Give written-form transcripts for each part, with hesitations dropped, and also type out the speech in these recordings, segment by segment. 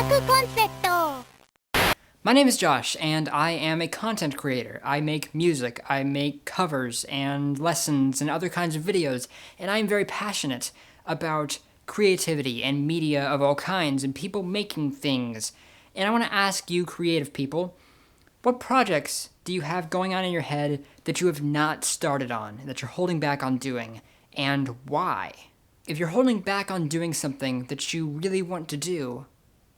コンセプト My name is Josh, and I am a content creator. I make music, I make covers and lessons and other kinds of videos, and I am very passionate about creativity and media of all kinds and people making things. And I want to ask you creative people, what projects do you have going on in your head that you have not started on, that you're holding back on doing, and why? If you're holding back on doing something that you really want to do,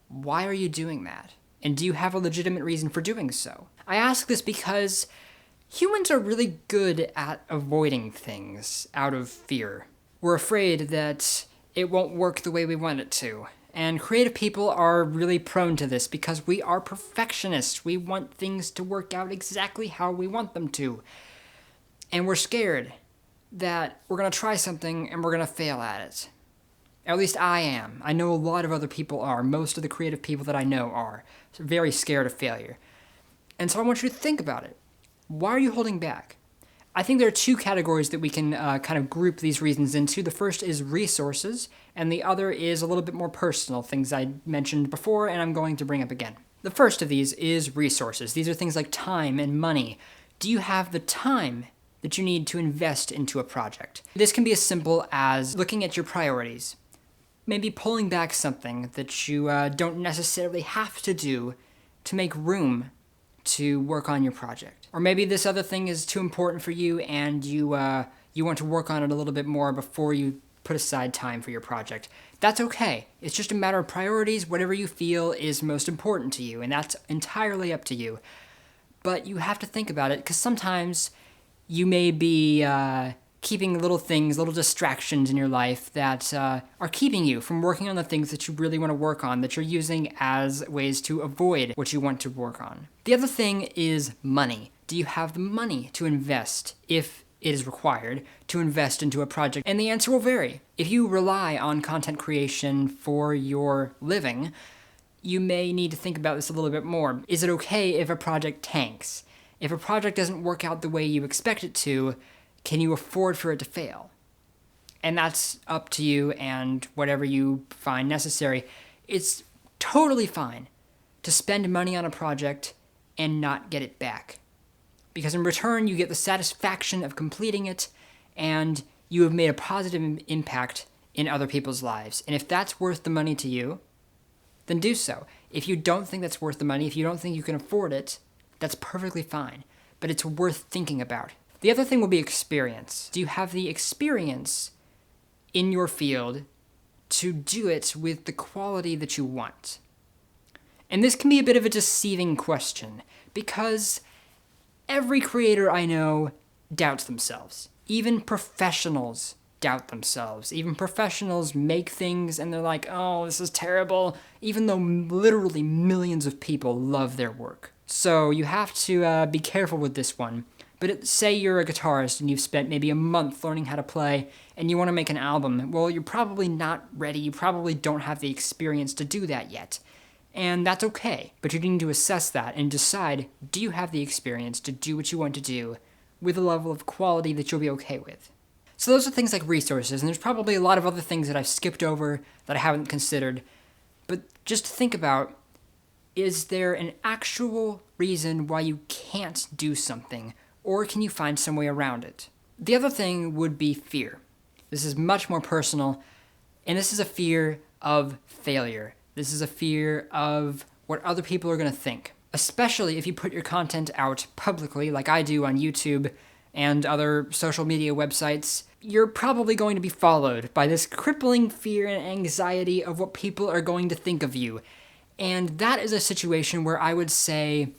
why are you doing that? And do you have a legitimate reason for doing so? I ask this because humans are really good at avoiding things out of fear. We're afraid that it won't work the way we want it to. And creative people are really prone to this because we are perfectionists. We want things to work out exactly how we want them to. And we're scared that we're going to try something and we're going to fail at it. At least I am. I know a lot of other people are. Most of the creative people that I know are. So very scared of failure. And so I want you to think about it. Why are you holding back? I think there are two categories that we can kind of group these reasons into. The first is resources, and the other is a little bit more personal, things I mentioned before and I'm going to bring up again. The first of these is resources. These are things like time and money. Do you have the time that you need to invest into a project? This can be as simple as looking at your priorities. Maybe pulling back something that you don't necessarily have to do to make room to work on your project. Or maybe this other thing is too important for you and you want to work on it a little bit more before you put aside time for your project. That's okay. It's just a matter of priorities, whatever you feel is most important to you, and that's entirely up to you. But you have to think about it, because sometimes you may be keeping little things, little distractions in your life that are keeping you from working on the things that you really want to work on, that you're using as ways to avoid what you want to work on. The other thing is money. Do you have the money to invest, if it is required, to invest into a project? And the answer will vary. If you rely on content creation for your living, you may need to think about this a little bit more. Is it okay if a project tanks? If a project doesn't work out the way you expect it to, can you afford for it to fail? And that's up to you and whatever you find necessary. It's totally fine to spend money on a project and not get it back. Because in return, you get the satisfaction of completing it, and you have made a positive impact in other people's lives. And if that's worth the money to you, then do so. If you don't think that's worth the money, if you don't think you can afford it, that's perfectly fine. But it's worth thinking about. The other thing will be experience. Do you have the experience in your field to do it with the quality that you want? And this can be a bit of a deceiving question, because every creator I know doubts themselves. Even professionals doubt themselves. Even professionals make things and they're like, oh, this is terrible, even though literally millions of people love their work. So you have to be careful with this one. But say you're a guitarist and you've spent maybe a month learning how to play and you want to make an album. Well, you're probably not ready. You probably don't have the experience to do that yet. And that's okay. But you need to assess that and decide, do you have the experience to do what you want to do with a level of quality that you'll be okay with? So those are things like resources, and there's probably a lot of other things that I've skipped over that I haven't considered. But just think about, is there an actual reason why you can't do something? Or can you find some way around it? The other thing would be fear. This is much more personal, and this is a fear of failure. This is a fear of what other people are going to think, especially if you put your content out publicly, like I do on YouTube and other social media websites. You're probably going to be followed by this crippling fear and anxiety of what people are going to think of you. And that is a situation where I would say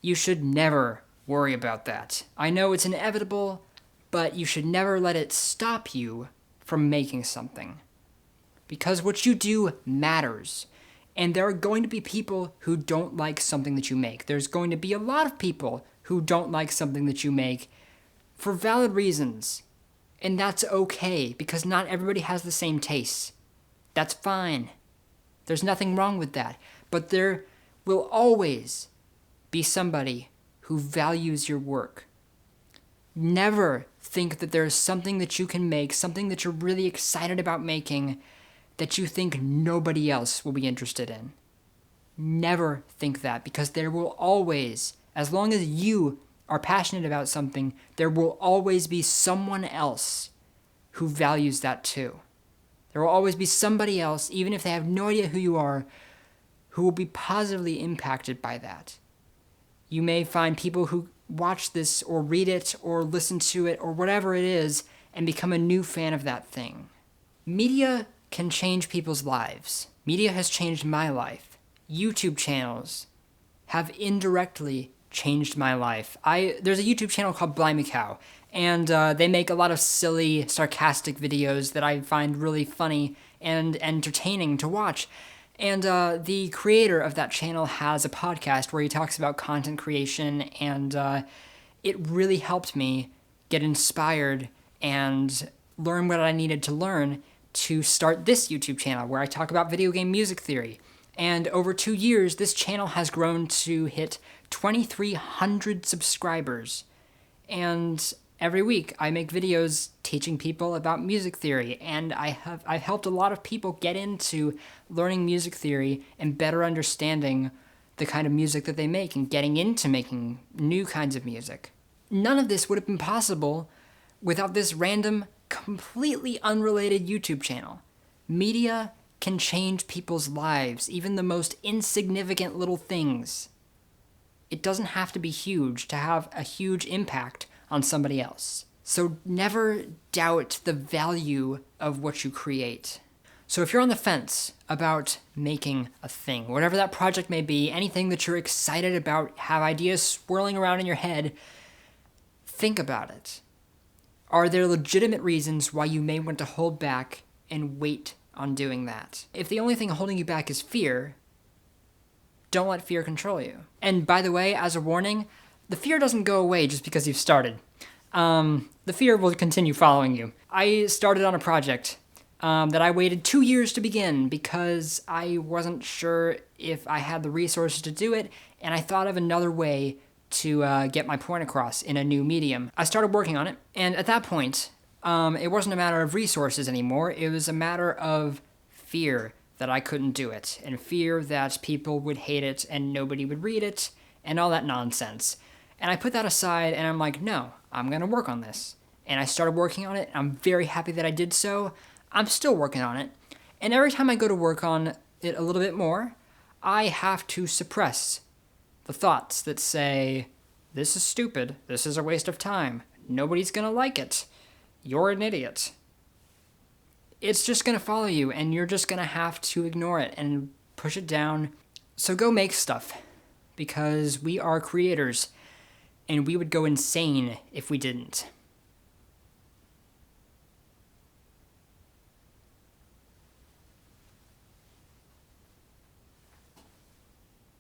you should never worry about that. I know it's inevitable, but you should never let it stop you from making something. Because what you do matters. And there are going to be people who don't like something that you make. There's going to be a lot of people who don't like something that you make for valid reasons. And that's okay, because not everybody has the same tastes. That's fine. There's nothing wrong with that. But there will always be somebody who values your work. Never think that there is something that you can make, something that you're really excited about making, that you think nobody else will be interested in. Never think that, because there will always, as long as you are passionate about something, there will always be someone else who values that too. There will always be somebody else, even if they have no idea who you are, who will be positively impacted by that. You may find people who watch this or read it or listen to it or whatever it is and become a new fan of that thing. Media can change people's lives. Media has changed my life. YouTube channels have indirectly changed my life. There's a YouTube channel called BlimeyCow, and they make a lot of silly, sarcastic videos that I find really funny and entertaining to watch. And the creator of that channel has a podcast where he talks about content creation, and it really helped me get inspired and learn what I needed to learn to start this YouTube channel where I talk about video game music theory. And over 2 years, this channel has grown to hit 2,300 subscribers. And every week I make videos teaching people about music theory, and I've helped a lot of people get into learning music theory and better understanding the kind of music that they make and getting into making new kinds of music. None of this would have been possible without this random, completely unrelated YouTube channel. Media can change people's lives, even the most insignificant little things. It doesn't have to be huge to have a huge impact on somebody else. So never doubt the value of what you create. So if you're on the fence about making a thing, whatever that project may be, anything that you're excited about, have ideas swirling around in your head, think about it. Are there legitimate reasons why you may want to hold back and wait on doing that? If the only thing holding you back is fear, don't let fear control you. And by the way, as a warning, the fear doesn't go away just because you've started. The fear will continue following you. I started on a project that I waited 2 years to begin because I wasn't sure if I had the resources to do it, and I thought of another way to get my point across in a new medium. I started working on it, and at that point, it wasn't a matter of resources anymore. It was a matter of fear that I couldn't do it, and fear that people would hate it and nobody would read it, and all that nonsense. And I put that aside, and I'm like, no, I'm gonna work on this. And I started working on it. I'm very happy that I did so. I'm still working on it. And every time I go to work on it a little bit more, I have to suppress the thoughts that say, this is stupid, this is a waste of time, nobody's gonna like it, you're an idiot. It's just gonna follow you, and you're just gonna have to ignore it and push it down. So go make stuff, because we are creators, and we would go insane if we didn't.